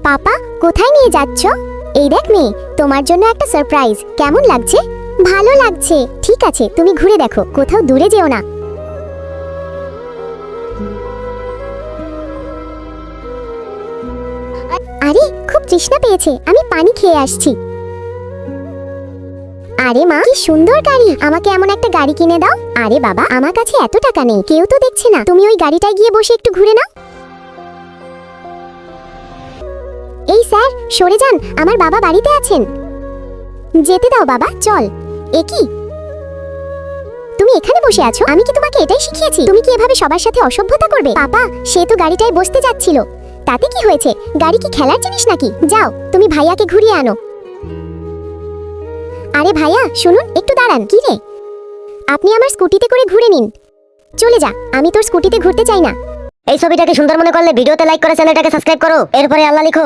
পাপা, কোথায় নিয়ে যাচ্ছ? এই দেখ মেয়ে, তোমার জন্য একটা সারপ্রাইজ। কেমন লাগছে? ভালো লাগছে। ঠিক আছে, তুমি ঘুরে দেখো, কোথাও দূরে যেও না। আরে, খুব তৃষ্ণা পেয়েছে, আমি পানি খেয়ে আসছি। আরে মা, কি সুন্দর গাড়ি! আমাকে এমন একটা গাড়ি কিনে দাও। আরে বাবা, আমার কাছে এত টাকা নেই, কেউ তো দেখছে না। তুমি ওই গাড়িটায় গিয়ে বসে একটু ঘুরে নাও। এই স্যার, সরে যান, আমার বাবা বাড়িতে আছেন। যেতে দাও বাবা, চল। এ কি, তুমি এখানে বসে আছো? আমি কি তোমাকে এটাই শিখিয়েছি? তুমি কি এভাবে সবার সাথে অসভ্যতা করবে? পাপা, সে তো গাড়িটায় বসতে যাচ্ছিল, তাতে কি হয়েছে? গাড়ি কি খেলার জিনিস নাকি? যাও, তুমি ভাইয়াকে ঘুরিয়ে আনো। আরে ভাইয়া, শুনুন, একটু দাঁড়ান। কি রে? আপনি আমার স্কুটিতে করে ঘুরে নিন। চলে যা, আমি তোর স্কুটিতে ঘুরতে চাই না। এই ছবিটাকে সুন্দর মনে করলে ভিডিওতে লাইক করে চ্যানেলটাকে সাবস্ক্রাইব করো, এরপরে আল্লাহ লিখো।